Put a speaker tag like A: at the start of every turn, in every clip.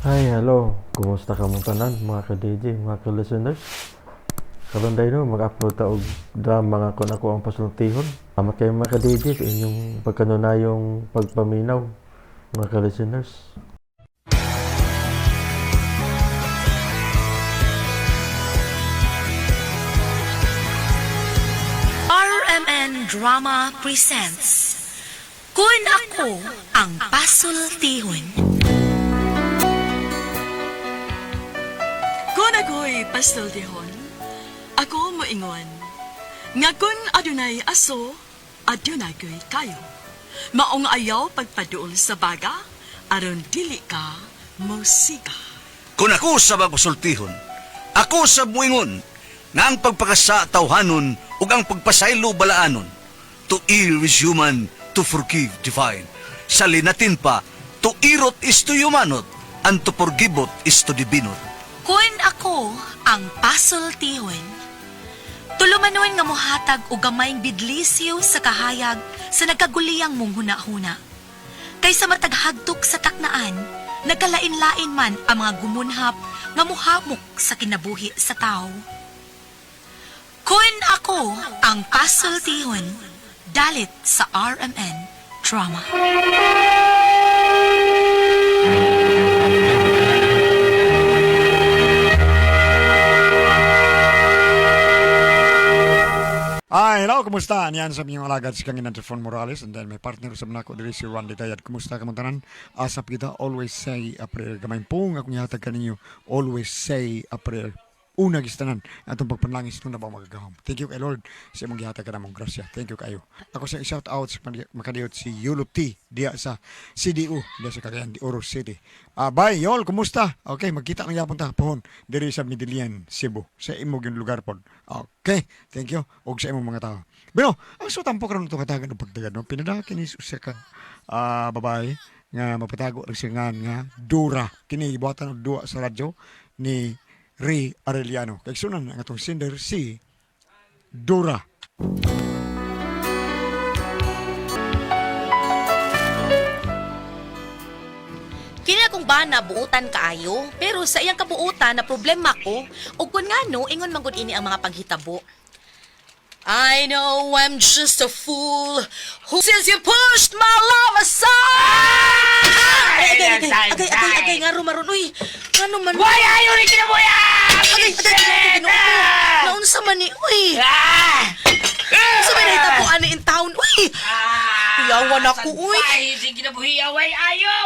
A: Hi, hello. Kumusta ka mong tanan, mga ka-DJ, mga ka-listeners? Karon day no, mag-upload ta og drama nga kon ako ang pasultihon. Salamat kayo mga ka-DJ sa inyong pagkanunayong pagpaminaw, mga ka-listeners.
B: RMN Drama presents Kun Ako Ang Pasultihon.
C: Kung ako'y pasultihon, ako moingon. Nga kun adunay aso, adunay ko'y kayo. Maong ayaw pagpaduol sa baga, aron dili ka musika.
D: Kung ako sa magpasultihon, ako sa muingon, nga ang pagpakasa tawhanon ug ang pagpasaylo balaanon. To err is human, to forgive divine. Salinatin pa, to irot is to humanot, and to forgivot is to divinot.
B: Kun Ako Ang Pasultihon. Tulumanon nga mohatag og gamayng bidlisyo sa kahayag sa nagkaguliyang mong huna-huna. Kaysa mataghagtok sa taknaan, nagkalain-lain man ang mga gumunhap nga muhamok sa kinabuhi sa tao. Kun Ako Ang Pasultihon, dalit sa RMN Drama.
E: Hello, kumusta? Yan sa miyong alagad si Kangin Antelfon Morales and then may partner sa mga ko diri si Randy Tayad. Kumusta ka tanan? Asap kita, always say a prayer. Gamay pong akong ihatag ka ninyo, always say a prayer. Una gistanan, atong pagpanlangis nung na ba magagahom. Thank you kay Lord sa imong gihatag ka namong grasya. Thank you kayo. Ako sa shout out sa makadiyot si Yulop T diya sa CDU, diya sa Cagayan de Oro City. Bye, Yol, kumusta? Okay, magkita ng yapon ta pohon diri sa Midilian, Cebu. Sa imong yung lugar pod. Okay, thank you. Og sa imong mga tao. Pero, ang so tampo karon itong katagan ng pagtagad, no? Pinadaki ni sa ka babae nga mapatago rin siya nga Dura. Kini ibuhatan og duwa sa radyo ni Ray Arellano. Kaya sunan ang atong sender si Dura.
B: Kini akong bana buutan kaayo, pero sa iyang kabuutan na problema ko, ug kun ngano ingon man gud ini ang mga paghitabo. I know I'm just a fool who since you pushed my love aside. Agay, nga rumaron, uy. Ano man?
F: Boy, ayaw rin kinabuya!
B: Agay, naunsa man ni, uy. Sa may nahitapuan ni in town, uy. Yawan ako, uy.
F: Ay, sige kinabuhi, away, ayaw!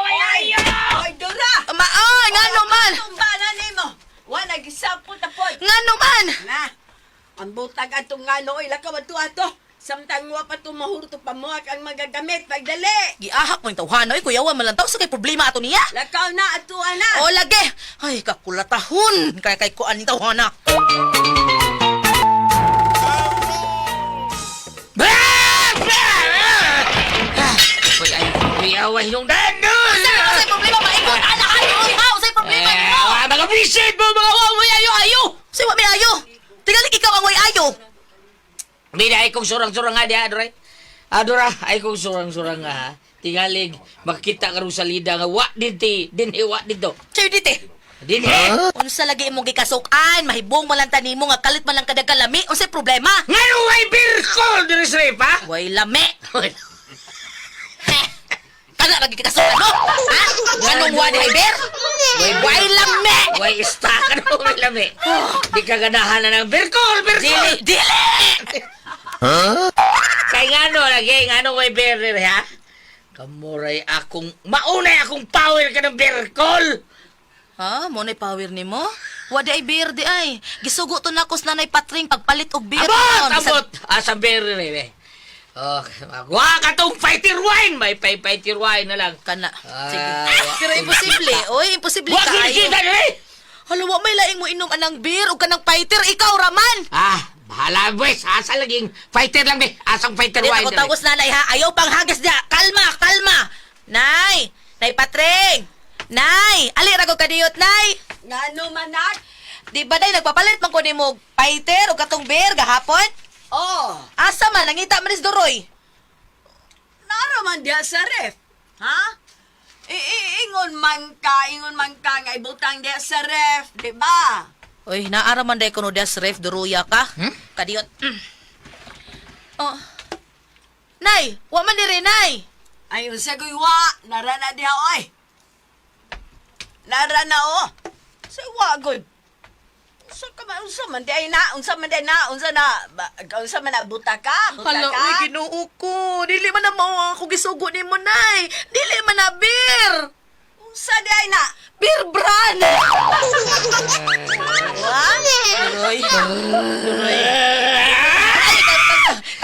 G: Oy, Dora!
B: Ngano man?
G: Tumbanan ni mo! Wa, nagisapot na po!
B: Ngano man?
G: Na! Ang butag atong ngano, oy, lakaw ato. Samtang wa pa tumahurto pa mo ang magagamit, pagdali!
B: Giahak mo yung tawhan, uy. Kuyawan man lang tao sa kay problema ato niya.
G: Lakaw na, ato na!
B: O, lagi. Ay, kakulatahon. Kaya kay kuan ni tawhan na.
F: Boy, ayaw, away yung danon!
B: Sa'y problema, maingon. Anak, ayo. Sa'y problema mo.
F: Mga visit mo, mga away, ayo!
B: Sa'y wa may ayo. Tingalik ikaw ang way ayo.
F: Bida, ay kong surang-surang nga di, Adoray. Adora, ay kong surang-surang nga, ha? Tingalig, makita ka rin sa lida nga, wa dinti, wa dito.
B: Sa'yo dite.
F: Dinhi!
B: Unsa lagi imong gikasukan, mahibong malanta nimo nga kalit man lang kada kalami. Unsay problema?
F: Nga nung ay birkol, Dres Repa!
B: Way lami. Kana lagi kasukan no? Ha? Nganong wa di ber? Way lami.
F: Way istak, ano may lami? Di ka ganahan na ng birkol!
B: Dili.
F: Kay ngano lagi, ngano may berer, ha? Kamuray akong, maunay akong power ka ng birkol!
B: Ha? Mo nay power nimo? Wa di ber di ay. Gisugo to nakos nanay patring pagpalit og beer.
F: Abot! Asa berer, eh. Okay, magwa ka tong fighter wine! May fighter wine na lang.
B: Kana. Sige.
F: Ah,
B: Pero imposible. Oy, imposible
F: Wag
B: ka
F: kita
B: ayo.
F: eh!
B: Hala, wa may laing mo inom anang beer o kanang fighter. Ikaw, Raman!
F: Bahala, boys. Asa laging fighter lang, be. Asang fighter
B: Dito
F: wine.
B: ko tawos nanay ha. Ayaw pang hagas dia. Kalma. Nay! Nay Patring! Nay! Ali, rago kadiyot, Nay!
G: Ngano manak?
B: Di ba day, nagpapalit man ko ni mo fighter o katong beer gahapon?
G: Oh,
B: Asa man, nangita man is Doroy.
G: naraman diya sa ref. Ha? ingon man ka nga ibutang diya sa ref, di ba?
B: Uy, naaraman day kuno das ref duruya ka. Kadiyot. Oh. Nay, wa man diri nay.
G: Ayun sa guywa, narana diha oy. Narana o. Sa wagod. Unsa man di ay na, unsa man buta ka?
B: Hala, uy, Ginoo ko. Dili man na mao ako gisugo nimo nay. Dili man na beer.
G: Unsa di ay na?
B: Beer brand. Duroy.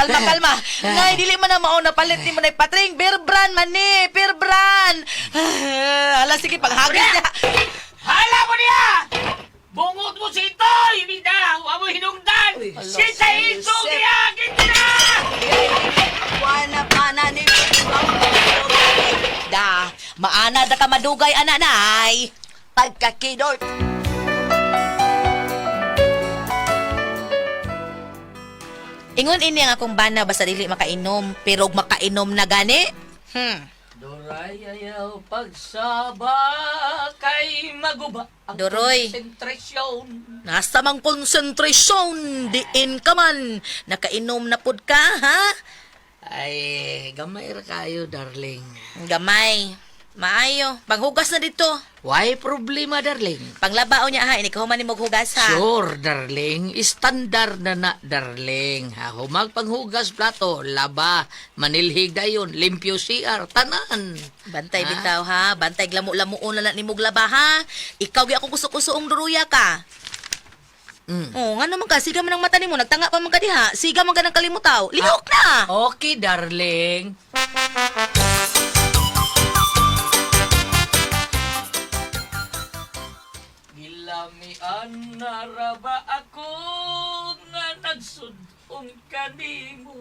B: Kalma. Ngay, dili man na mao na palit ni mo na patring. Beer brand man ni. Beer brand. Hala, sige, paghagis niya.
F: Hala mo niya! Bungot mo si Itoy! Bida! Huwag mo hinungdan! Sinsa isog niya! Gita!
G: Wana pa na ni
B: Da, maana da ka madugay, ananay.
G: pagkakidot.
B: Ingon ini ang akong bana basta dili makainom, pero ug makainom na gani.
F: Doray ayaw pagsaba kay maguba ang
B: Doroy.
F: konsentrasyon.
B: Nasa mang konsentrasyon, diin ka man. Nakainom na pud ka, ha?
F: Ay, gamay ra kayo, darling.
B: Gamay. Maayo. Panghugas na dito.
F: Why problema, darling?
B: Panglabao niya, ha? Ini ko man ni maghugas, ha?
F: Sure, darling. Standard na, darling. Ha, humag panghugas plato, laba, manilhig dayon, limpyo CR, tanan.
B: Bantay
F: Ha?
B: bitaw, ha? Bantay glamu-lamuon na ni muglaba, ha? Ikaw gi ako kusok-kusoong duruya ka. Oh, nga naman ka, siga man ang mata nimo, nagtanga pa man ka diha. Siga man ka ng kalimutaw. Lihok na!
F: Okay, darling. Gilamian na ra ba ako nga nagsudong kanimo?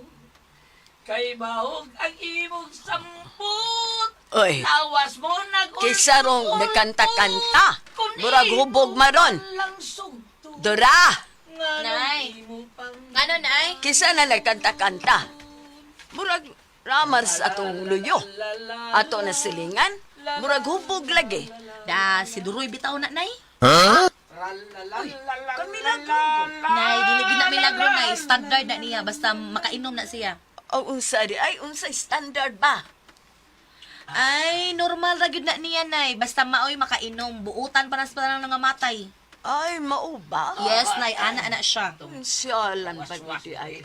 F: Kay mahog ang imong samput.
G: Oy,
F: Tawas mo
G: kisarong nakanta-kanta. Murag hubog maron. Dora,
B: Nay. Ano, Nay?
G: kisa na nagkanta-kanta. Murag ramar sa atong luyo. Ato na silingan. Murag hubog lagi.
B: Da, si Duroy bitaw na, Nay.
G: Kamilagro.
B: Nay, dili gina milagro, Nay. Standard na niya, basta makainom na siya.
G: O unsa di ay unsa standard ba?
B: Ay, normal ra gyud na niya, Nay. Basta maoy makainom, buutan pa nas pa lang nga matay.
G: Ay mao ba?
B: Yes, Nay, ana siya.
G: Siyalan ba di ay?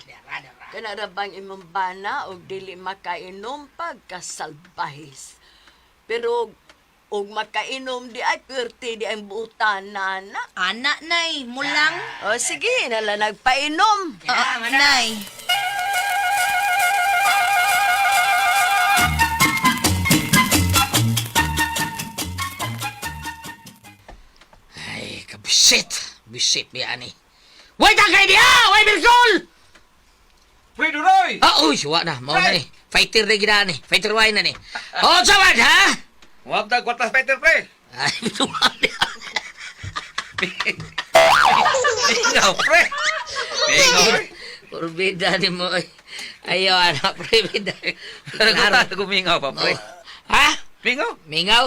G: Kanara bang imong bana og dili makainom pagkasalbahis. Pero og makainom di ay perti di ay buutan na.
B: Ana, Nay, mulang.
G: O sige, nala nagpainom.
B: Nay.
F: Ay, kabisit. Bisit niya ani. Way tagay niya! Way Birgol!
D: Pre, Duroy!
F: Ah, uy, wa na. Mao na ni. Fighter na gina ni. Fighter wine na ni. Oh, sawad, ha?
D: Huwag na kwartas Peter, pre!
F: Ay, tuwag niya.
D: Mingaw, pre! Mingaw, pre!
F: Kurbida ni mo. Ayaw, anak, pre.
D: Naragutan ko mingaw pa, pre.
F: Ha?
D: Mingaw?
F: Mingaw?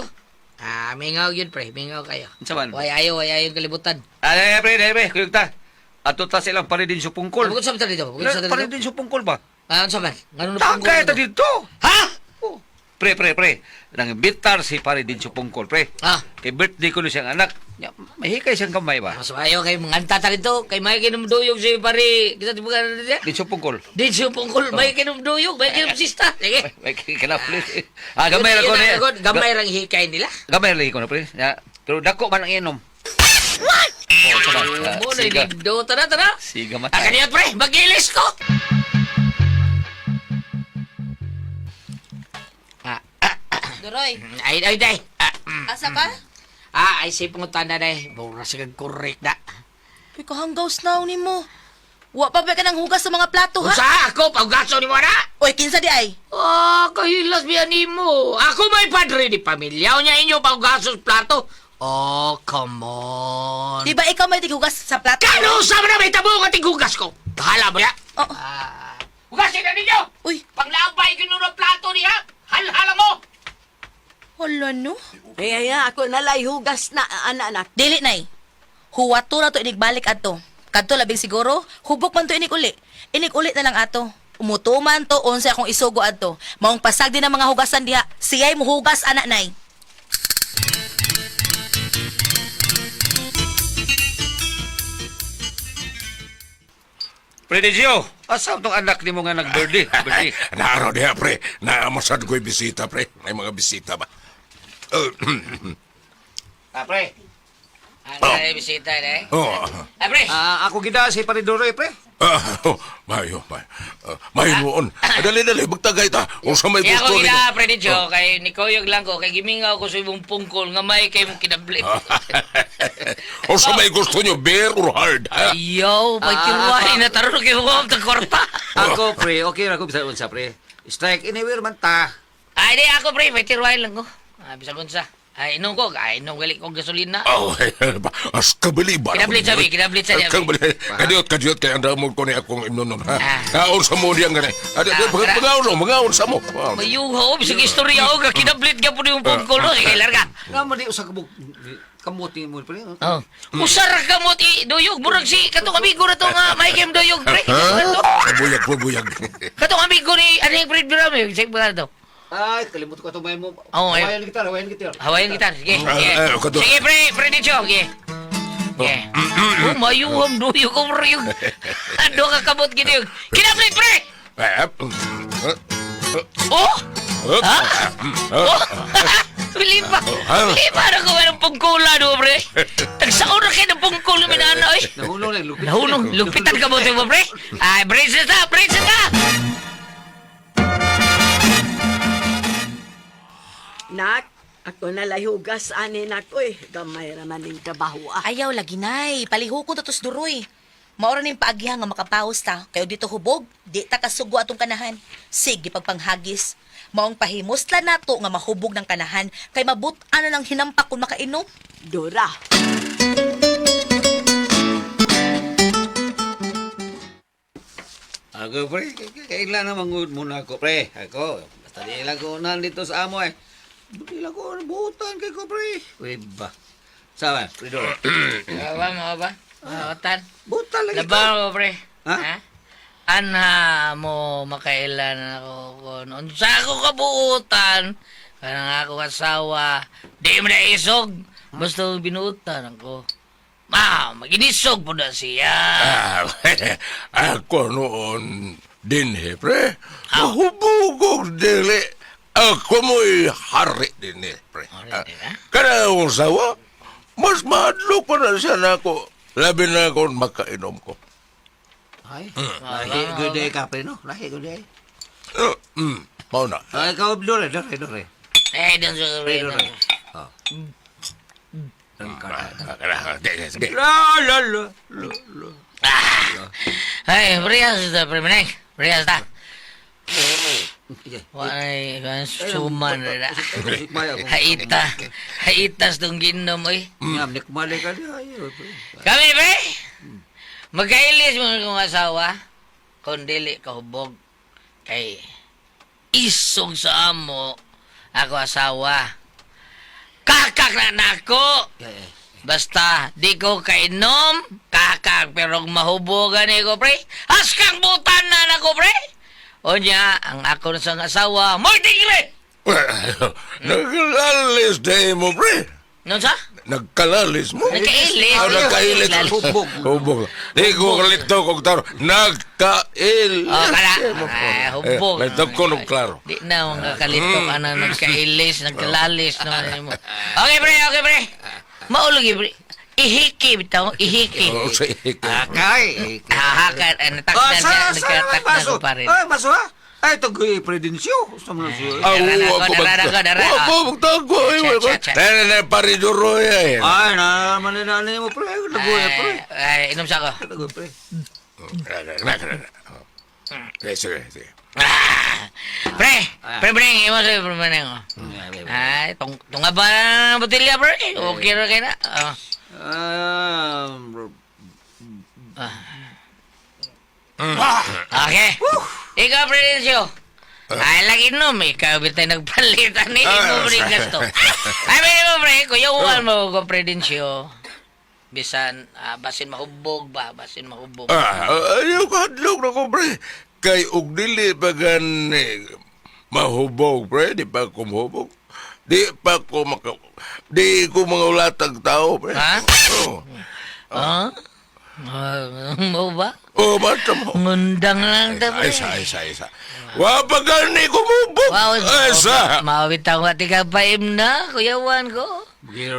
F: Ah, mingaw yun, pre. Mingaw kayo.
D: Ano man?
F: Way ayaw yung kalibutan.
D: Ay, pre, kuyog ta. Ato ta silang paridin sa pungkol.
F: Bukod sa mata dito. Bukod sa dito.
D: Paridin sa pungkol ba?
F: Ah, sa man? Ngano na
D: Tagay ta dito!
F: Ha?
D: Oh. Pre. Nang bitar si paridin sa pungkol, pre.
F: Ah.
D: Kay birthday ko na siyang anak. Ya, mahikay siyang kamay ba?
F: Mas ayaw kay manganta ta dito. Kay may kinumduyog si pare. Kita tibukan na dito.
D: Din sa pungkol.
F: Di siya pungkol. May kinumduyog. May kinumsista. Sige.
D: May kinapli. Ah, gamay ra ko ni.
F: Gamay rang hikay nila.
D: Gamay ra ko na, pre. Ya, pero dako man ang inom.
F: What?
D: Oh, sama.
F: Mo na
D: Siga.
F: ligdo. Tara.
D: Siga
F: Ah,
D: matay.
F: kanina pre. Magilis ko.
B: Duroy,
F: Ay.
B: asa ka?
F: Ay sipong tanda na eh. Bura sa correct na.
B: Uy, kahanggaws na ni mo. Wa pa ba ka nang hugas sa mga plato, ha?
F: Usa ako, paggaso ni mo na.
B: Uy, kinsa di ay?
F: Kahilas biya ni mo. Ako may padre di pamilya. O niya inyo paggaso sa plato. Oh, come on.
B: Di ba ikaw may tighugas sa plato?
F: Kano sa na may tabo ang ating hugas ko? Bahala mo ya.
B: Oo.
F: Hugasin na ninyo!
B: Uy,
F: Paglabay ko ng plato niya, halhala mo!
B: Hala, no?
G: Ay, ako nalay hugas na, anak.
B: Dili, nay. Huwato na to inigbalik ato. Kadto labing siguro, hubok man to inig uli. Inig uli na lang ato. Umutuman to, unsa akong isugo ato. Maong pasag din ang mga hugasan diha. Siya'y muhugas, anak, nay.
D: Predisyo, asa tong anak ni mo nga nag-birthday? Birthday.
H: Naaraw diha, pre. Naamasad ko'y bisita, pre. May mga bisita ba?
F: Pre. Ang bisita na eh.
H: Oh.
F: Pre.
D: Ako gida si Paridoro, pre.
H: Mayo. Mayo noon. Dali, magtagay ta. Kung sa may
F: Kaya
H: gusto
F: ako gina, pre Dicho, kay Nikoyog lang ko, kay gimingaw ko sa ibong pungkol, nga may kay mong kinablit.
H: Kung sa may gusto nyo, beer or hard, ha?
F: Yo, pagkiruwain na tarong kayo mo ang tagkorta.
D: Ako, pre, okay na ako bisa unsa, pre. Strike anywhere man ta.
F: Ay, di ako, pre, may tiruwain lang ko. Bisa kunsa. Ay, inom ko, gali kong gasolina.
H: Oh, as kabali ba?
F: Kinablit sabi, kinablit sabi.
H: Kadiot, kaya ang damog ko ni akong imnonon, ha? Kaon sa mo diyan gani. Magaon sa mo.
F: Mayuho, bisag istorya ko, kinablit ka po yung pungkol, no? Sige, larga.
D: Nga man di usa kamuti mo, pre.
F: Oh. Usar ka mo, doyog, burag si, katong amigo na to nga, may kem doyog, pre.
H: Buyag.
F: Katong amigo ni, ano yung Fred Birame, sige ba to?
D: Ay, kalimut ko itong may mo.
F: Oh,
D: Hawayan gitar.
F: Hawayan gitar, sige, sige.
H: kato.
F: Sige, pre Dicho, sige. Sige. Mayuham, doyog, umriyog. Ano ka kabot gini yun? Kinablit, pre! Oh! Ha? Oh! Lipa na ko ng pungkula, no, pre? Tagsaon na kayo ng pungkula, minana, eh. Nahunong, lupitan ka mo, pre? Ay, braces na!
G: Nak, ako nalay hugas anin ako eh. Gamay raman ng trabaho ah.
B: Ayaw, lagi, nay. Paliho ko tatos duroy. Maura ning paagihang nga makapaus ta. Kayo dito hubog, di ta kasugo atong kanahan. Sige, pagpanghagis. Maong pahimosla nato nga mahubog ng kanahan kay mabut-an na lang hinampak kung makainom.
G: Dora.
D: Ako, pre, kailan na mangud muna ako, pre. Ako, basta di lang ko nandito sa amo, eh. Di lang ko buutan kay ko, pre. Uy, ba? Sawa, Pridoro.
F: Mga ba? Otan.
D: Buutan lagi ko.
F: Laban mo, pre.
D: Ha?
F: Ana mo makailan ako kung unsa ako kabuutan. Kanang ako asawa. Di mo na isog. Basta binuutan ako. Maginisog po na siya.
H: Ako noon din, pre. Hubugog dili. Ako mo'y hari din, pre.
F: Hari din, ha?
H: Kana akong sawa, mas mahadlok pa na siya na ako. Labi na ako makainom ko.
D: Ay, lahi good day ka, pre, no? Lahi good day.
H: Mau na.
D: Ay, ikaw, Dore.
F: Doon sa
D: Pridoro.
H: Sige.
D: La.
F: Ay, priyas ta, premeneng. Priyas ta. Why, suman na. Haitas tong ginom, oy.
D: Ngam, nikmali ka niya.
F: Kami, pre. Magkailis mo kong asawa. Kung dili kahubog. Kay isog sa amo. Ako asawa. Kakak na nako. Basta, di ko kainom, kakak, pero mahubogan ko, pre. Askang butan na nako, pre. O niya, ang ako na sang asawa, mo'y tigre!
H: Nagkalalis day mo, pre.
F: Ano sa?
H: Nagkalalis mo?
F: Nagkailis.
H: Nagkailis. Hubog. Di ko kalito kong taro. Nagkailis.
F: O, kala. Hubog.
H: May ko nung klaro.
F: Di na, mga kalito ka na nagkailis, nagkalalis. Okay, pre. Maulog, pre. Ihiki, bitaw. Ihiki.
H: Oo, sa ihik.
D: Akay.
F: Hahakat, nagkatak na ko pa rin.
D: Ay, maso ha? Ay, ito ko'y predensyo. Sa mga siyo.
F: Dara.
H: Ako, magtago. Tara, pariduro yan.
D: Ay, naman mo, pre. Nagoy, pre.
F: Ay, inom sa ako.
D: Nagoy, pre.
H: Sige.
F: Pre, imo sa pre. Ay, tunga ba ng botilya, pre? Okay ra kayo na. Okay. Ikaw, Prenensyo. Ay, lagi no, may kabitay nagpalitan ni mo pre gasto. Ay, may mo pre, kuya uwan mo ko predensyo. Bisan, basin mahubog ba, basin mahubog.
H: Ayaw ka hadlok na ko, pre. Kay og dili pa gani mahubog, pre. Di pa ko mahubog. Di pa ko di ko mga ulatag tao, pre.
F: Ha?
H: Oh.
F: Ha? Mo ba?
H: Oh, bata mo.
F: Ngundang lang ta pre.
H: Isa. Wa pa gani ko mahubog.
F: Wow,
H: Isa.
F: mawitang wati ka paim na, kuya uwan ko.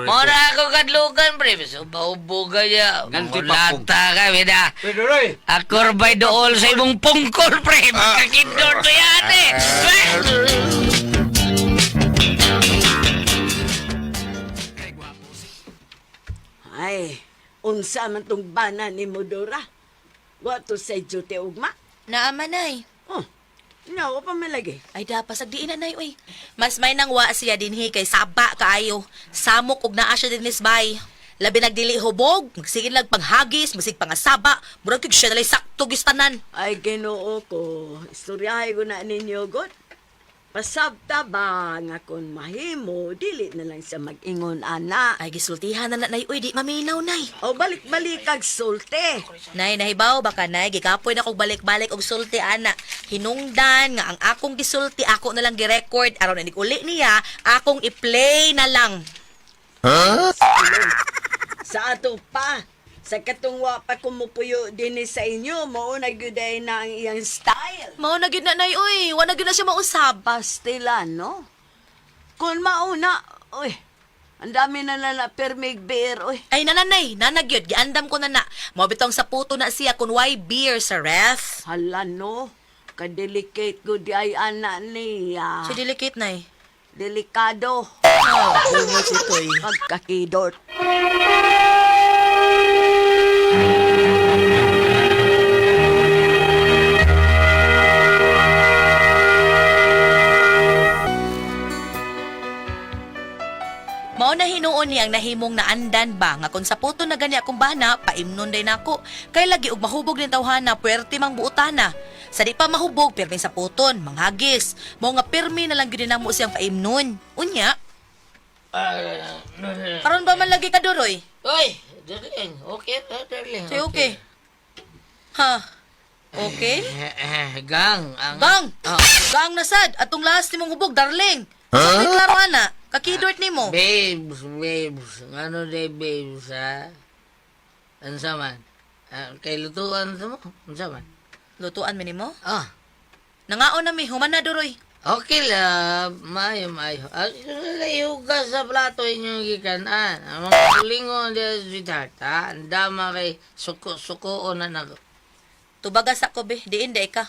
F: Mora ako kadlukan, pre. So, paubo ka niya. Mulata ka, bida. Akor by the all sa imong pungkol, pre. Magkakindor to yan, eh.
G: Ay, unsa man tong bana ni Modora. Wato sa jute ugma.
B: Naamanay.
G: Oh, nawa pa malagi.
B: Ay dapas agdiin na uy. Mas may nangwa siya dinhi kay saba kaayo. Samok og naa siya dinis bay. Labi nagdili hubog, magsigin lang panghagis, masig pangasaba, murag kig siya dalay sakto gistanan.
G: Ay, Ginoo ko. Istoryahay ko na ninyo, God. Pasabta ba nga kung mahimo, dili na lang sa mag-ingon, ana.
B: Ay gisultihan na nay uy, di maminaw nay.
G: O balik-balik kag sulte.
B: Nay nahibaw baka nay gikapoy na kog balik-balik og sulti ana. Hinungdan nga ang akong gisulti ako na lang gi-record aron na uli niya, akong i-play na lang.
G: Sa ato pa, sa katungwa pa kumupuyo din sa inyo, mauna gyuday na ang iyang style.
B: Mao na gyud na nay uy, wa na gyud na siya mausab.
G: Pastilan, no? Kung mauna, uy, ang dami na permig beer, uy.
B: Ay nananay, nanagyod, giandam ko na na. Mao bitong sa puto na siya kun why beer sa ref.
G: Hala, no? Ka-delicate ko di ay ana niya.
B: Si delicate nay.
G: Delikado.
B: Bungo si Toy.
G: Pagkakidort.
B: Mao na hinuon niyang nahimong naandan ba nga kung sa puto na gani akong bana, paimnon day nako. Kay lagi og mahubog din tawhana, puwerte mang buutana. Sa di pa mahubog, pirmi sa puton, manghagis. Mao nga pirmi na lang gyud namo siyang paimnon. Unya, karon ba man lagi ka duroy?
F: Uy, darling, okay, darling.
B: Say okay. Ha? Okay?
F: Gang, ang...
B: Gang!
F: Oh.
B: Gang na sad, atong last nimong hubog, darling. Huh? Klaro ana, kakidort nimo.
F: Babes. Ano day, babes, ha? Ansa man? Kay lutuan sa mo? Ansa man?
B: Lutuan mi nimo?
F: Ah,
B: Nangaon na mi, human na duroy.
F: okay lang. Mayo. Hugas sa plato inyong gikanan. Ang mga kulingon dyan, sweetheart, ha? Ang dama kay suko na nag...
B: Tubagas ako be, diin day ka.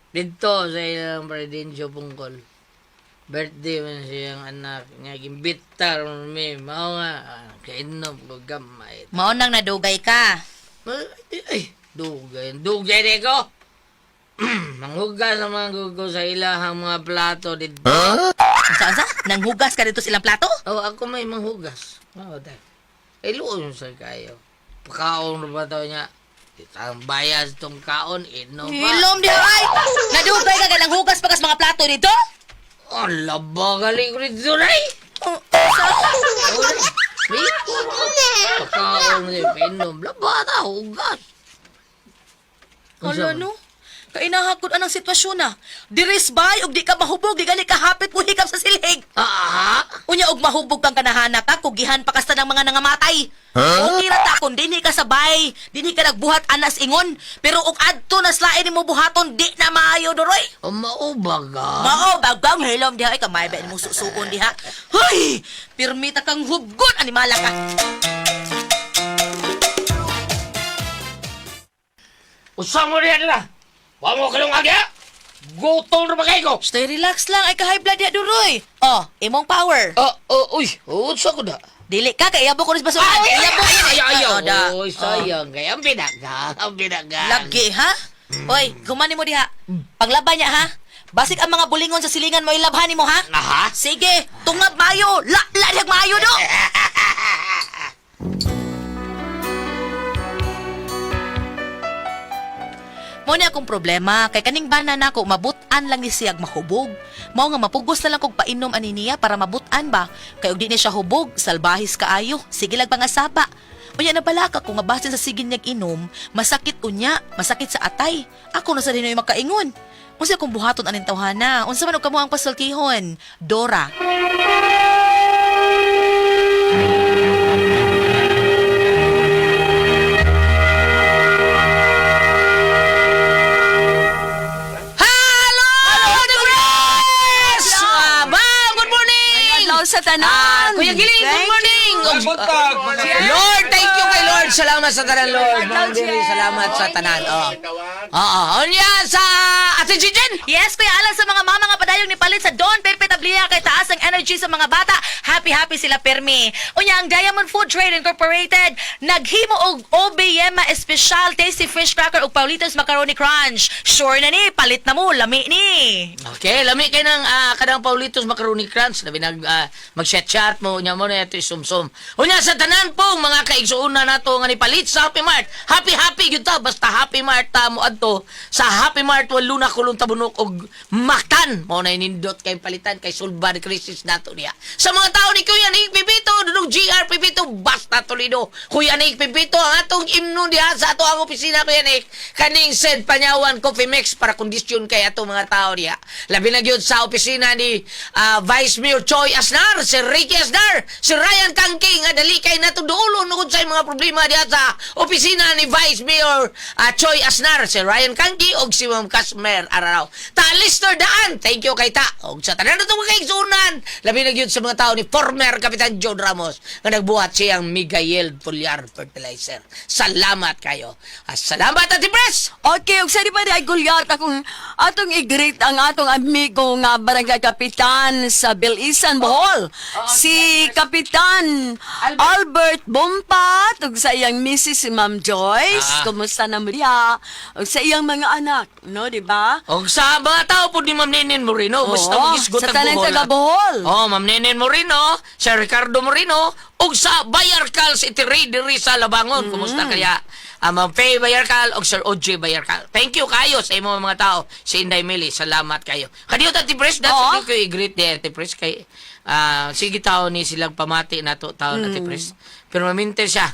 F: Dito sa ilang predensyo pungkol. Birthday man siyang anak. Nga gimbitar mi. Mao nga, kainom ko gamay.
B: Mao nang nadugay ka.
F: Ay, dugay de ko. Manghugas naman ko sa ilahang mga plato dito.
B: Unsa? Nanghugas ka dito sa ilang plato?
F: Oh, ako may manghugas. Oo, dahil. Ay, luon sa kayo. Pakaon na ba ito niya? Ang bayas itong kaon, ino ba?
B: Hilom di ay! Nadugay ka ganang hugas pagas mga plato dito?
F: Oh, laba galing ko dito, Ray! Pakaon na yung pinom. Laba na, hugas.
B: Hala no? Kainahakod anang sitwasyon na. Diris bay, og di ka mahubog, di gani kahapit mo hikap sa silhig. Unya og mahubog kang kanahana ka, kugihan pa kasta ng mga nangamatay. Okay ra ta kung dinhi ka sabay, dinhi ka nagbuhat anas ingon, pero og adto na slain mo buhaton di na maayo doroy.
F: Maubaga.
B: Mao bagang hilom diha ay kamay ba mo susuon diha. Hoy, pirmi ta kang hubgon animala ka.
F: Usang mo riyan na! Huwag mo kalong agya! Gutol na ba kayo ko?
B: Stay relax lang ay ka-high blood diha doroy. Oh, imong power.
F: Uy, utsa ko na.
B: Dili ka kay iyabo ko ris basura.
F: Ayaw.
B: da.
F: Uy, sayang. Kaya ang binagang.
B: Lagi, ha? Hoy, gumani mo diha. Panglaban niya, ha? Basik ang mga bulingon sa silingan mo ilabhan mo, ha?
F: Aha.
B: Sige, tungab mayo. Ladyag mayo, do. Mo ni akong problema, kay kaning bana nako mabutan lang ni siyag mahubog. Mao nga mapugos na lang kog painom ani niya para mabutan ba. Kay og di ni siya hubog, salbahis kaayo, sige lang pangasaba. Unya na balaka kung nga basin sa sigin niyag inom, masakit unya, masakit sa atay. Ako na sa dinoy makaingon. Unsa akong buhaton aning tawhana? Unsa man og kamo ang pasultihon? Dora.
F: Good morning!
G: Hello sa tanan.
F: Kuya Giling, good morning! Lord, thank you kay Lord. Salamat sa tanan, Lord. Ma'am Diri, salamat sa tanan. Onya sa Ate Jijen?
B: Yes, Kuya Alan, sa mga mama nga padayong ni palit sa Don Pepe Tablia kay taas ang energy sa mga bata. Happy sila permi. Unya ang Diamond Food Trade Incorporated naghimo og OB Yema Espesyal Tasty Fish Cracker ug Paulitos Macaroni Crunch. Sure na ni, palit na mo, lami ni.
F: Okay, lami kay ng kadang Paulitos Macaroni Crunch. Labi mag-chat mo, unya mo na ito isumsum. Unya sa tanan pong mga kaigsuuna nato nga ni palit sa Happy Mart. Happy gyud ta basta Happy Mart ta mo adto. Sa Happy Mart walo na kulong tabunok og maktan. Mo na inindot kay palitan kay sulbad crisis nato niya. Sa mga tao ni Kuya Nick Pipito, dunong GR Pipito, basta Toledo. Kuya Nick Pipito, ang atong imno diha sa ato ang opisina, Kuya Nick. Kaning said Panyawan Coffee Mix para kondisyon kay ato mga tao diha. Labi na gyud sa opisina ni Vice Mayor Choi Asnar, si Ricky Asnar, si Ryan Kangking, dali kay nato duulo nugod sa mga problema diha sa opisina ni Vice Mayor Choi Asnar, si Ryan Kangking og si Ma'am Kasmer Araraw. Ta Lister Daan, thank you kay ta. Og sa tanan nato mga kaigsunan, labi na gyud sa mga tao ni former Kapitan John Ramos nga nagbuhat siyang Miguel Foliar Fertilizer. Salamat kayo. Salamat Ate Pres.
G: Okay, ug sa di pa di ay gulyat akong atong i-greet ang atong amigo nga barangay kapitan sa Bilisan, Bohol. Si Kapitan Albert Bompat ug sa iyang Mrs. si Ma'am Joyce. Kumusta na mo diha? Ug sa iyang mga anak, no, di ba?
F: Og sa mga tao po ni Ma'am Nenen Moreno, basta
G: Oo,
F: magisgot
G: sa
F: ang
G: tanan
F: Bohol.
G: taga Bohol.
F: Oh, Ma'am Nenen Moreno, si Ricardo Moreno, og sa Bayarkal si Tiri diri sa Labangon. Kumusta kaya? Ma'am Faye Bayarkal og Sir OJ Bayarkal. Thank you kayo sa imo mga tao. Si Inday Mili, salamat kayo. Kadiyo Ate Pres, that's ko i-greet di Ate Pres kay sige tao ni silang pamati nato tao Ate Pres. Pero maminter siya.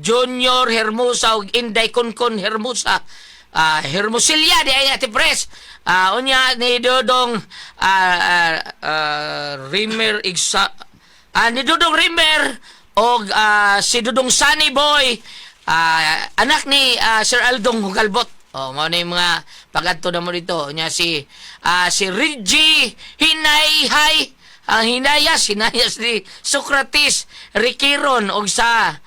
F: Junior Hermosa og Inday Konkon Hermosa. Hermosilya di ay Ate Pres. Unya ni Dodong Rimer Igsa ni Dodong Rimer og si Dodong Sunny Boy anak ni Sir Aldong Hugalbot. Mao na yung mga pagadto na mo dito. Unya si Reggie Hinayhay Hinayas ni Socrates Riquiron og sa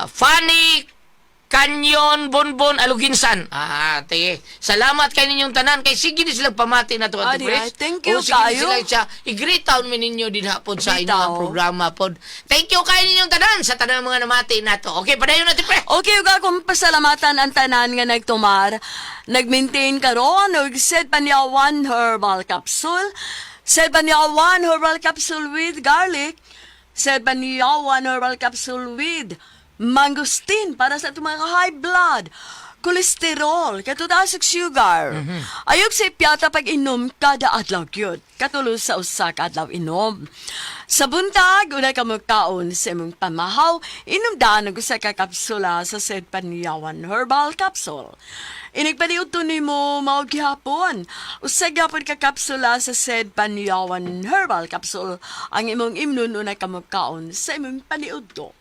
F: Fanny Kanyon Bonbon Aluginsan. Ate, salamat kay ninyong tanan kay sige ni sila pamati na to Ate Pres.
G: Thank you
F: sige
G: kayo.
F: sila siya i-greet town mi ninyo din hapon sa inyong programa pod. Thank you kay ninyong tanan sa tanan mga namati nato. Okay, padayon Ate Pres.
G: Okay, ug akong pasalamatan ang tanan nga nagtumar. Nag-maintain karon og Said Panyawan Herbal Capsule. Said Panyawan Herbal Capsule with garlic. Said Panyawan Herbal Capsule with mangosteen para sa itong mga high blood, kolesterol, katutaas og sugar. Ayog sa piyata pag inom kada adlaw gyud. Katulos sa usa ka adlaw inom. Sa buntag, unay ka magkaon sa imong pamahaw, inom daan og usa ka kapsula sa Said Panyawan Herbal Capsule. Inigpaliud to nimo mao gihapon. Usa gyapon ka kapsula sa Said Panyawan Herbal Capsule ang imong imnon unay ka magkaon sa imong paniudto.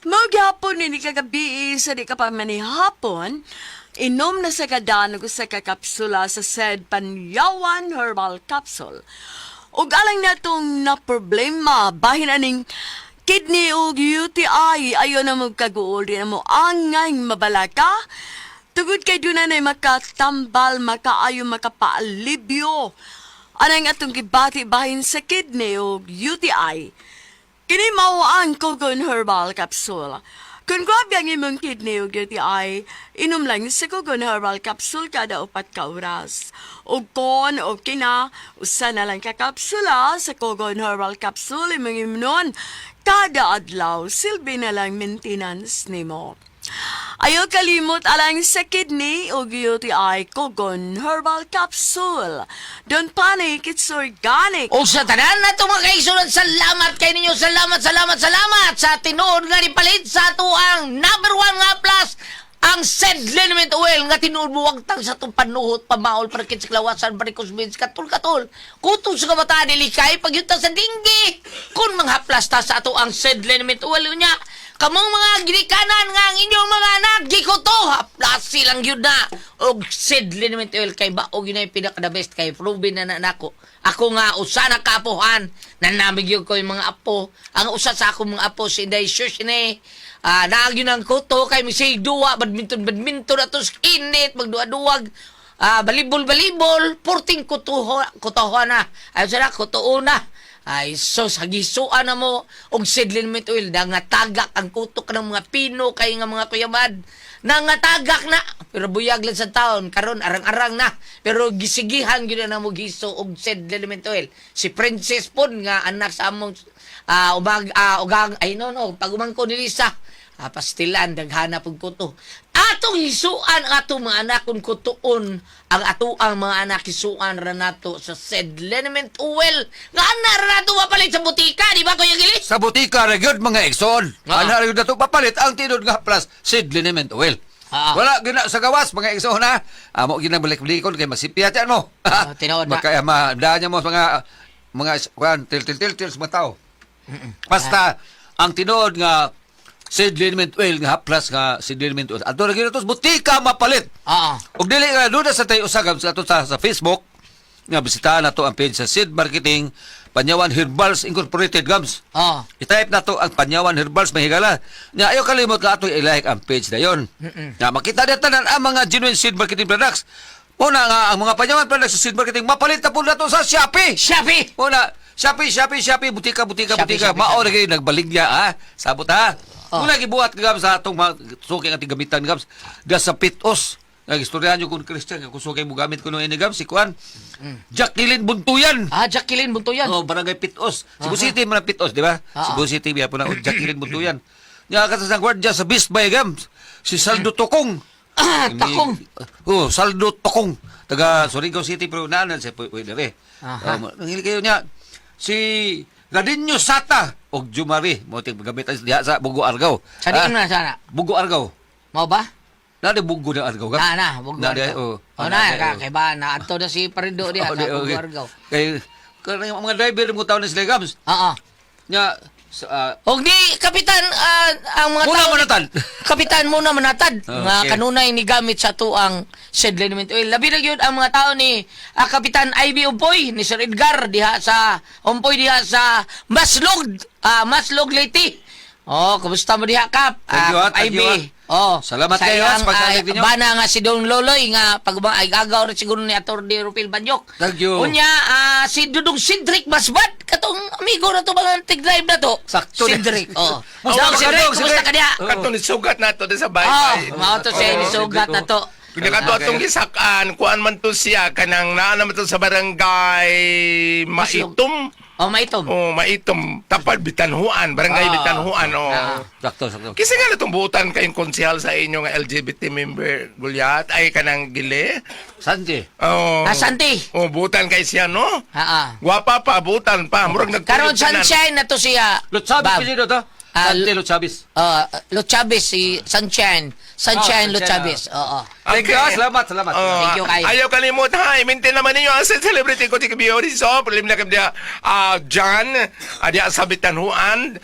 G: Magyapon ni kagabi sa di ka pa manihapon, inom na sa kadanog sa kakapsula sa Said Panyawan Herbal Capsule. Ug alang natong na problema, bahin aning kidney ug UTI, ayo na magkaguol din mo angay mabalaka. Tugod kay dunay makatambal, makaayo, makapaalibyo. Anang atong gibati bahin sa kidney ug UTI. Kini mao ang Kogon Herbal Capsule. Kung grabe ang imong kidney o UTI, inom lang sa Kogon Herbal Capsule kada 4 ka oras. O kon o kina, usa na lang ka kapsula sa Kogon Herbal Capsule imong imnon kada adlaw, silbi na lang maintenance nimo.
C: Ayaw kalimot alang sa kidney o UTI Kogon Herbal Capsule. Don't panic, it's organic.
F: O sa tanan na itong mga kaigsunan, salamat kay ninyo, salamat sa tinuod nga nipalit sa ato ang number 1 nga plus, ang Sed Liniment Oil nga tinuod mo wagtang sa itong panuhot, pamaol, parakit sa klawasan, barikos bins, katul-katul, kutong sa kabataan nilikay, pagyuta sa dinggi. Kung mga haplas ta sa ato ang Sed Liniment Oil niya, kamong mga ginikanan nga ang inyong mga anak, gikoto, haplas silang yun na. Og Sed Liniment Oil kay baog yun na yung pinaka-the best kay proven na nako. Ako nga usa na kaapuhan, nanamig yun ko yung mga apo. Ang usa sa akong mga apo, si Inday Shushine, naagyo ng kuto kay misay duwa, badminton atos init, magduwa-duwag, balibol, porting kutoho na. Ayun sila, kutuo na. Ay, sos, hagisuan na mo, og Sed Liniment Oil, na nga tagak ang kutok ng mga pino, kay nga mga kuyamad, na nga tagak na, pero buyag lang sa taon, karon arang-arang na, pero gisigihan yun na mo giso og Sed Liniment Oil. Si Princess Pon, nga anak sa among, pag umangko ni Lisa, pastilan, daghana pag kuto. Atong hisuan ang atong mga anak kung kutuon ang ato ang mga anak hisuan ra nato sa Sed Liniment Oil. Nga ana ra nato mapalit sa butika, di ba Kuya Gili?
D: Sa butika ra gyud mga igsoon. Ana ra gyud nato papalit ang tinod nga plus Sed Liniment Oil. Wala gina sa gawas mga igsoon ha. Amo ginabalik-balikon kay masipiyat yan mo.
F: Tinuod na.
D: Kaya madanya mo mga kwan til sa mga tao. Basta ang tinod nga Sed Liniment Oil nga plus nga Sed Liniment Oil. Ato ra gyud nato butika mapalit. Og dili nga duda sa tayo usagam sa ato sa Facebook nga bisitahan nato ang page sa Sed Marketing Panyawan Herbals Incorporated Gams. I-type nato ang Panyawan Herbals mahigala. Nya ayo kalimot nga ato i-like ang page dayon. Nga makita dito na ang mga genuine Sed Marketing products. Una nga ang mga Panyawan products sa Sed Marketing mapalit na po nato sa Shopee. Una Shopee, butika. Mao ra gyud nagbaligya ha. Sabot ha. Muna gibuhat gams sa atong mga suking ating gamitan gams da sa pitos. Nagistoryahan nyo kung Christian kung sukay mo gamit kuno ini gams si Kuan. Jacqueline Buntuyan.
F: Jacqueline Buntuyan.
D: Barangay Pitos. Cebu City man ang Pitos, di ba? Cebu City biya po na Jacqueline Buntuyan. Nya katasang gwardiya sa Beast Bay gams si Saldo Tokong.
F: Takong.
D: Saldo Tokong. Taga Surigao City pero naanan siya pwede rin. Nangili kayo niya. Si Radinyo Sata og Jumari mo ting gamitan diha sa Bugo Argao.
F: Sa diin na sana.
D: Bugo Argao.
F: Mao ba?
D: Na Bugo na Argao.
F: Bugo Argao. Kay ba na ato na si Parindo diha sa Bugo Argao.
D: Kay kanang mga driver mo taon sila gams. Nya
F: og di kapitan ang mga
D: muna manatad.
F: Kapitan muna manatad nga
D: Okay.
F: kanunay ni gamit sa tuang Sed Liniment Oil. Labi na gyud ang mga tao ni Kapitan Ivy Umpoy ni Sir Edgar diha sa Umpoy diha sa Maslog Leyte. Kumusta mo diha Kap?
D: Thank you,
F: Ivy.
D: Salamat kayo sa pagsalig ninyo.
F: Bana nga si Don Loloy nga pag ay gagaw rin siguro ni Atty. Rupil Banyok.
D: Thank you.
F: Unya si Dudong Cedric Masbad katong amigo na to mga tig-drive na to.
D: Sakto na.
F: Cedric.
D: Musta
F: Cedric, kumusta ka diha?
H: Kato ni sugat na to sa bahay.
F: Mao to siya ni sugat na to.
H: Pinakato atong gisakan, kuan man to siya kanang naa naman to sa barangay Maitom.
F: Maitom.
H: Maitom. Tapad Bitanhuan, barangay Bitanhuan.
D: Sakto.
H: Kasi nga natong buutan kayong konsehal sa inyo nga LGBT member Gulyat ay kanang gili.
D: Santi.
F: Santi.
H: Buutan kay siya no?
F: Guwapa
H: pa, buutan pa. Murag
F: Karon sunshine na to siya.
D: Lutsabi pili to. Santi Lutsabis.
F: Lutsabis si Sunshine. Sunshine Lutsabis.
D: Thank you. Salamat.
F: Thank you kayo.
H: Ayaw kalimut ha. I-maintain naman ninyo ang celebrity ko tika Biori. So, prelim na kami John. Diya sa Bitanhuan.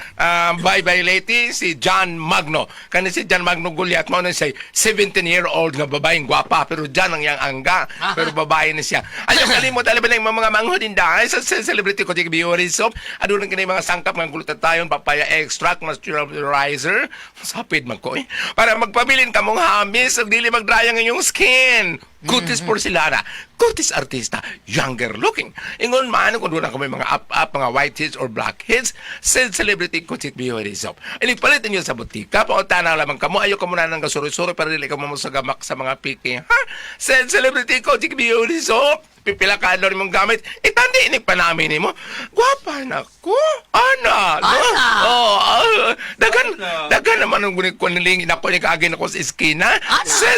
H: Bye-bye lady. Si John Magno. Kani si John Magno Gulyat. Mao na siya 17-year-old nga babaeng gwapa. Pero John ang yang angga. Pero babae na siya. Ayaw kalimut. Alam ba na yung mga manghudin dahil sa celebrity ko tika Biori. So, adulang kini mga sangkap ng glutatayon, papaya extract, moisturizer. Sapid man ko eh. Para magpabilin ka mong hamis. Dili magdraya ang inyong skin. Cutis porcelana, cutis artista, younger looking. Ingon man kung doon kami mga up, mga whiteheads or blackheads, Sed Celebrity Kuchit Beauty Soap. Inig-palit ninyo sa butika, pautana lamang kamo, ayaw ka muna ng gasuri-suri para dili ka mo sa gamak sa mga piki. Ha? Sed Celebrity Kuchit Beauty Soap. pipila ka doon mong gamit. Itandi ni pa namin mo. Gwapa na ko. Ana. No?
F: Ana.
H: Oh, dagan naman ang gunik ko nilingin ako ni kaagin ako sa iskina.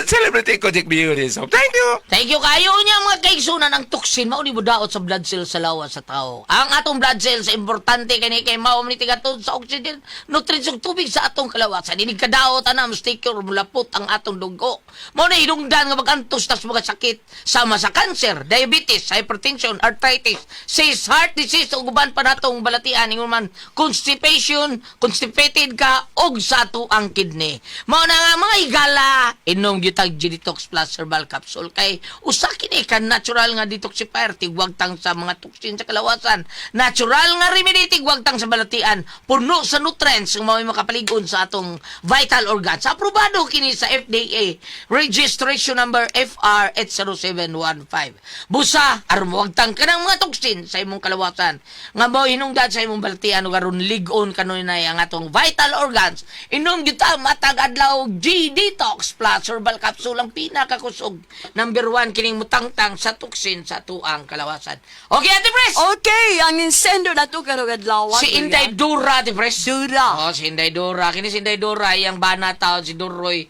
H: Celebrity ko dik beauty. So, thank you.
F: Thank you kayo niya mga kaigsunan ng tuksin mao ni budaot sa blood cells sa lawas sa tao. Ang atong blood cells importante kani kay mao ni tigatod sa oxygen nutrients ug tubig sa atong kalawasan. Dinig kadaot anam sticker mulapot ang atong dugo. Mao na hinungdan nga magantos tas mga sakit sama sa cancer, diabetes, hypertension, arthritis, cyst, heart disease ug uban pa natong balatian ingon man constipated ka og sa ato ang kidney. Mao na nga mga higala inom gyud tag G-Detox Plus Herbal Capsule kay usa kini ka natural nga detoxifier tigwagtang sa mga toxin sa kalawasan. Natural nga remedy tigwagtang sa balatian, puno sa nutrients nga mao makapaligon sa atong vital organs. Aprobado kini sa FDA registration number FR80715. Busa aron wagtang kanang mga toxin sa imong kalawasan nga mao hinungdan sa imong balatian ug aron lig-on kanunay ang atong vital organs. Inom gyud ta matag adlaw G-Detox Plus Herbal Capsule ang pinakakusog. Number 1 kining mutangtang sa toxin sa tuang kalawasan. Okay, Ate Pres.
G: Okay, ang insendo na to karong adlaw.
F: Si Inday Dura, Ate Pres.
G: Dura.
F: Oh, si Inday Dura. Kini si Inday Dura, yung bana taon si Duroy.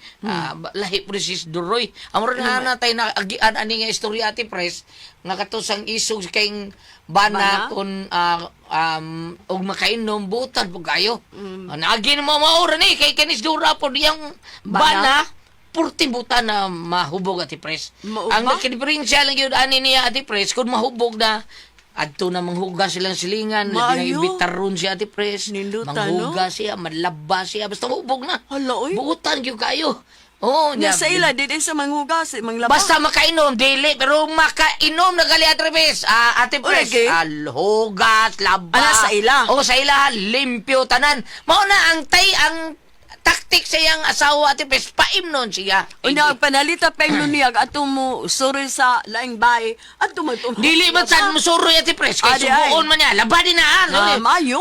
F: Lahi po si Duroy. Amor na natay na agian ani nga istorya, Ate Pres, nga katusang isog kayong bana kung og makainom butan po kayo. Naagi na maura ni kay kanis Dura po diyang bana purti buta na mahubog, Ate Pres. Ang nagkidiferensya lang yun ani niya, Ate Pres, kung mahubog na adto na manghugas silang silingan, labi na ibitaron siya, Ate Pres. Manghugas siya, malaba siya, basta mahubog na.
G: Hala, oy.
F: Butan yun kayo. Oh,
G: Nga sa ila, di sa manghugas, manglaba.
F: basta makainom, dili, pero makainom na gali, Ate Pres. Ate Pres,
G: Okay.
F: hugas, laba.
G: Ana, sa ila?
F: O, sa ila, limpyo, tanan. Mauna, ang taktik sa iyang asawa, Ate Pres, paimnon siya.
G: Una, panalita pa yung nuniyag, ato mo suri sa laing bahay, ato mo itong...
F: Dili ba saan mo suroy, Ate Pres? Kaya
G: Adi, ay.
F: subuon man niya. Labadi na,
G: maayo.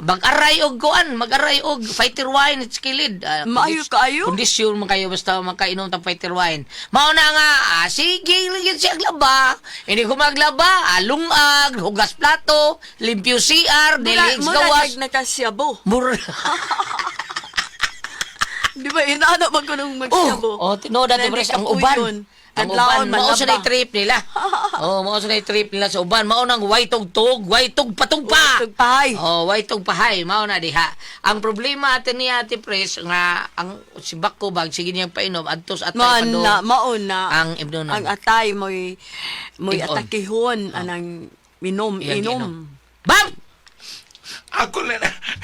F: Mag-aray og kuan, mag-aray og fighter wine, it's kilid.
G: Maayo kaayo?
F: Kondisyon man kayo, basta makainom tang fighter wine. Mauna nga, sige, ligid siya laba. Hindi ko maglaba, lungag, hugas plato, limpyo CR, dili
G: Mura
F: gawas.
G: nagnakasyabo.
F: Mur.
G: Di ba, inaano ba ko nung magsyabo?
F: Tinood, Ate Pres, ang uban. Ang uban, mao sa na trip nila. Mao sa na trip nila sa uban. Mao nang way tugtog, way tugpatugpa.
G: Tugpahay.
F: Way tugpahay, mao na diha. Ang problema atin ni Ate Pres nga ang si Bakko bag sige niyang painom adtos atay pado.
G: Mauna.
F: Ang imnonon.
G: Ang atay mo'y
F: Inon.
G: atakihon, anang inom.
F: Bam!
H: Ako na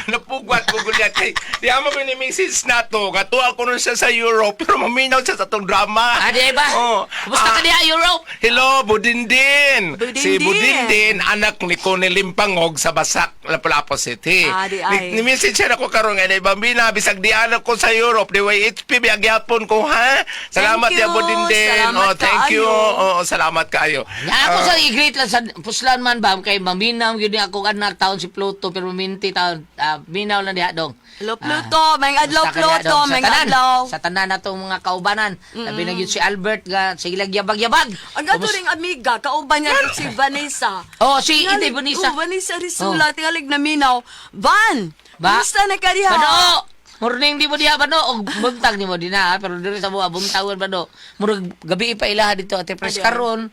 H: napugwat ko gulya kay di amo ko ni Mrs. Nato gato ako nun siya sa Europe pero maminaw siya sa tong drama.
F: Di ba? Kumusta ka diha, Europe?
H: Hello, Budindin. Si
G: Budindin.
H: Budindin, anak ni Connie Limpangog sa Basak, Lapu-Lapu City.
G: Di ay.
H: Ni message siya ako karon nga, Bambina, bisag di anak ko sa Europe, di way HP, biyagyapon ko, ha? Salamat
G: Thank you.
H: ya, Budindin.
G: Salamat
H: Thank you.
G: kaayo.
H: Salamat kaayo.
F: Nga ako sa i-greet lang sa puslan man ba kay maminaw yun ako anak taon si Pluto pero minti taon minaw lang diha dong.
G: Hello, Pluto. May adlaw,
F: Basta ka diha,
G: Pluto.
F: dong.
G: May
F: Sa tanan,
G: adlaw.
F: Sa tanan na itong mga kaubanan. Labi na yun si Albert nga sige lang yabag-yabag.
G: Ang ato ring amiga, kauban niya si Vanessa.
F: Si Inday Bonisa.
G: Vanessa Risula, tingalig na minaw. Van! Basta na ka diha?
F: Bano! Morning di mo diha bano og buntag ni mo dinha pero diri sa buwa buntagon bano. Murag gabi pa ilaha dito Ate Pres karon.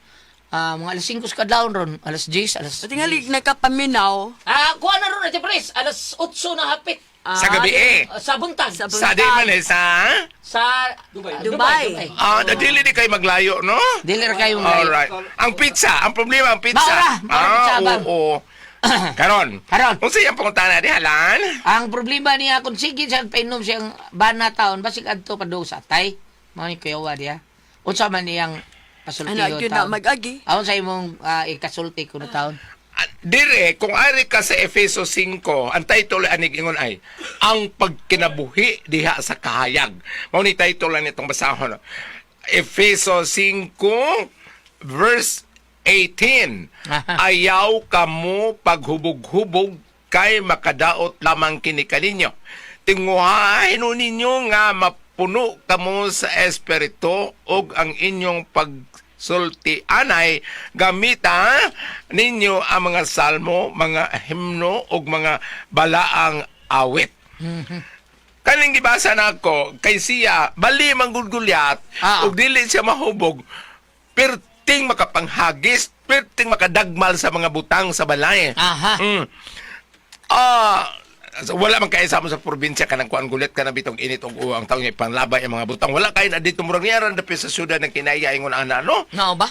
F: Mga alas 5 kadlawon ron, alas 10, alas.
G: Tingalig na kapaminaw.
F: Kuha na ron Ate Pres, alas 8 na hapit.
H: Sa gabi
F: Sa buntag.
G: Sa
H: Sa di man
F: Sa
G: Dubai.
H: Dili di kayo maglayo, no?
F: Dili ra kayo ngayon.
H: Alright. Ang pizza, ang problema ang pizza.
F: Maura pizza ba?
H: Oo. Karon.
F: Karon.
H: Kung siyang punta na di halan.
F: Ang problema niya kung sige siya painom siyang bana taon basig adto pa do sa tay. Mao ni kuyawa diya. Unsa man niyang pasultiyo
G: Ano, yun na mag-agi.
F: Aon sa imong ikasulti kuno taon?
H: Dire, kung ari ka sa Efeso 5, ang title anig ingon ay ang pagkinabuhi diha sa kahayag. Mao ni title lang nitong basahon. Efeso 5 verse 18. Ayaw kamo paghubog-hubog kay makadaot lamang kini kaninyo. Tinguhain ninyo nga mapuno kamo sa espiritu ug ang inyong sulti anay gamita ninyo ang mga salmo, mga himno ug mga balaang awit. Kaning gibasa nako kay siya bali manggulgulyat ug dili siya mahubog perting makapanghagis, perting makadagmal sa mga butang sa balay.
F: Aha.
H: Wala man kay sa mo sa probinsya kanang kuan gulit ka na bitong init og ang taon niya panlabay ang mga butang. Wala kay na dito murang niyaran dapat sa syudad ng kinaya ingon ana no.
F: Nao ba?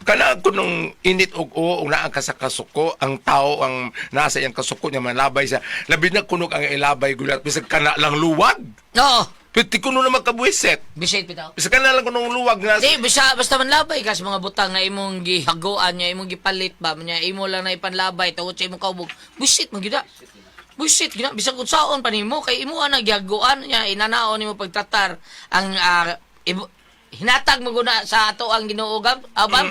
H: Kana kunong init og uo og naa ka sa kasuko ang tao ang nasa iyang kasuko niya manlabay sa labi na kunog ang ilabay gulat bisag kana lang luwag.
F: Oo.
H: Piti kuno na magkabuiset.
F: Bisit bitaw.
H: Bisag kana lang kunong luwag na
F: Di, basta man labay kasi mga butang na imong gihaguan niya, imong gipalit ba niya, imo lang na ipanlabay tungod sa imong kaubog. Busit man gida. Busit gina bisag unsaon pa nimo kay imo ana gihaguan niya inanaon nimo pagtatar ang hinatag mo guna sa ato ang Ginoo abang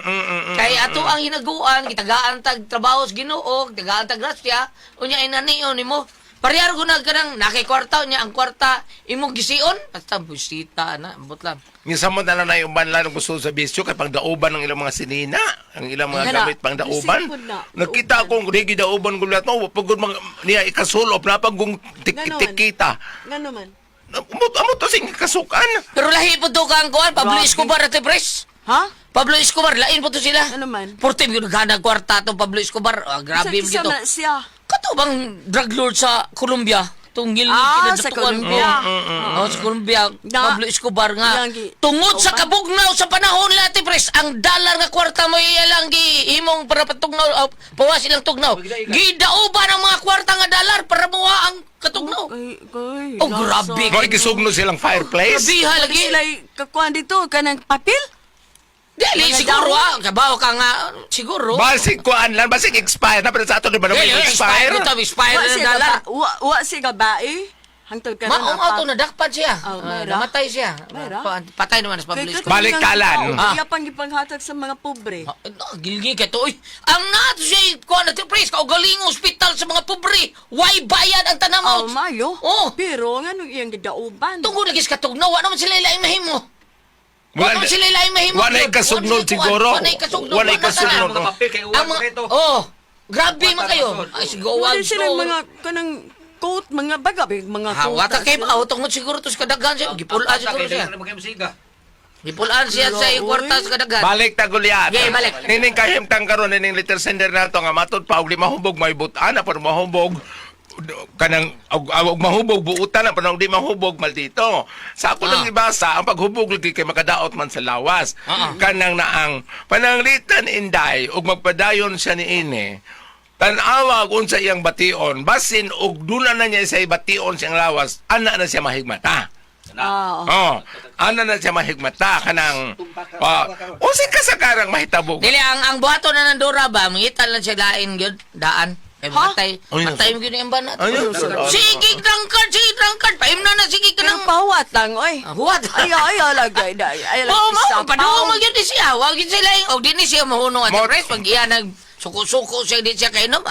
F: kay ato ang hinaguan gitagaan tag trabaho sa Ginoo tagaan tag grasya unya inanion nimo parehar guna kanang nakikwarta niya ang kwarta imong gisiun basta busita na ambot lang.
H: minsan mo na lang na yung banla ng gusto sa bisyo kay pangdauban ng ilang mga sinina, ang ilang mga
G: Nga na,
H: gamit pangdauban.
G: isipon na.
H: Nakita akong rigi dauban gulat no, pagod mga niya ikasulop na pagong tikita.
G: Ngano man?
H: Amot to sing kasukan.
F: Pero lahi po to kang kuan Pablo Escobar at Pres.
G: Ha?
F: Pablo Escobar lain po to sila.
G: Ano man?
F: Portim yung naghanag kwarta to Pablo Escobar. Grabe mo
G: Isa
F: gito.
G: na siya.
F: Kato bang drug lord sa Colombia? Tunggil ni
G: Sa Colombia.
F: Sa Colombia,
G: Na-
F: Pablo Escobar nga.
G: Yang gi-
F: Tungod sa kabugnaw sa panahon nila, Pres, ang dalar nga kwarta mo iyalang himong para patugnaw, pawas ilang tugnaw. Gidauban ang mga kwarta nga dalar para muha ang katugnaw.
G: Kay.
F: Oh, grabe.
H: Mo igisugno silang fireplace.
F: Grabe lagi.
G: Sila kakuan dito kanang papel?
F: Dili,
G: Mga
F: siguro
G: daw-
F: kabaw ka nga, siguro.
H: Basig kuan lang, basig expire na pero sa ato di ba na
F: Dili,
H: expire.
F: expire na dalar.
G: Wa si gabae. Hangtod ka
F: Maong auto na dakpan siya.
G: Oh, mayra.
F: Namatay siya.
G: Mayra.
F: Patay naman sa Pablo
G: Kay
F: Escobar.
H: Balik kalan.
G: Iya pang gipanghatag sa mga pobre.
F: Gilgi ka to. Uy, ang nato siya, kuha na Pres, kaugaling hospital sa mga pobre. Why bayad ang tanamaw?
G: Mayo.
F: Oh.
G: Pero ngano iyang gidauban?
F: Tungkol lagi sa katugnaw, wala naman sila ilaing mahimo.
H: Wala-
F: Wala naman sila ilaing mahimo.
H: Walay kasugnod siguro.
F: Walay kasugnod.
H: Walay kasugnod.
F: Ang mga, oh, grabe man kayo. Ay, sigawag.
G: Wala sila mga kanang coat, mga baga, mga coat.
F: Wata kay pa, tungod siguro to sa kadagan siya. Gipulaan siguro siya. Gipulaan siya sa kwarta sa kadagan.
H: Balik ta Goliath.
F: Okay, balik.
H: Nining kahimtang karon nining little sender nato nga matud pa og di mahubog may butan pa mahubog kanang og mahubog buutan na panang di mahubog maldito. Sa ako lang ibasa ang paghubog lagi kay makadaot man sa lawas. Kanang naang pananglitan inday og magpadayon siya niini. Tan-awa kung sa iyang bation, basin og duna na niya sa bation siyang lawas, ana na siya mahigmata. Ana na siya mahigmata kanang usi ka sa karang mahitabog.
F: Dili ang buhato na nandura ba, mangitan lang siya lain gyud daan. Kay matay, matay mo gyud ang bana. Sige drangkard, paimna na sige ka
G: Kanang
F: nang
G: pawat lang, oy.
F: huwat.
G: Ayaw lagay da. Ayaw
F: Oo,
G: lagay
F: paduwa mo gyud siya. Wa gyud sila og dinhi siya mahunong at Pres pag iya nag suko-suko siya di siya kainom.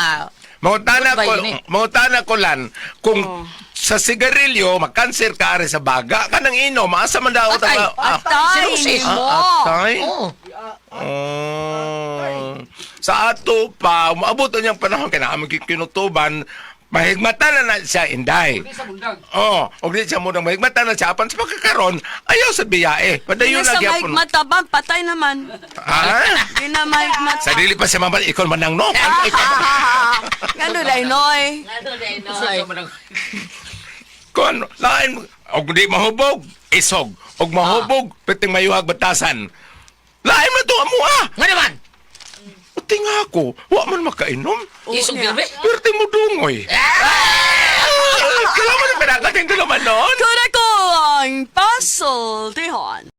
H: Mautana ko lan kung sa sigarilyo makanser ka ari sa baga kanang inom asa man daw
F: Atay.
G: Atay
F: Sinusis.
G: mo.
H: Atay.
F: Oh.
H: Sa ato pa umaabot ang panahon kay naamon kinutuban mahigmatan na siya inday. Og di siya mo nang mahigmatan na siya apan sa pagkakaron ayaw sa biyae. Padayon
G: Sa
H: na gyapon.
G: maig matabang, patay naman.
H: Ha?
G: Di na maig mata.
H: Sa dili pa siya mamal ikon manang no.
G: Ngano day noy?
H: Kon lain og di mahubog isog og mahubog piting mayuhag batasan. Lain man to amo
F: Nga naman.
H: Uting ako, wa man makainom.
F: Isog gilbe.
H: Perti mo dungoy. Kailangan mo na pinagating ko naman noon.
G: Kuna ko ang puzzle, Tihon.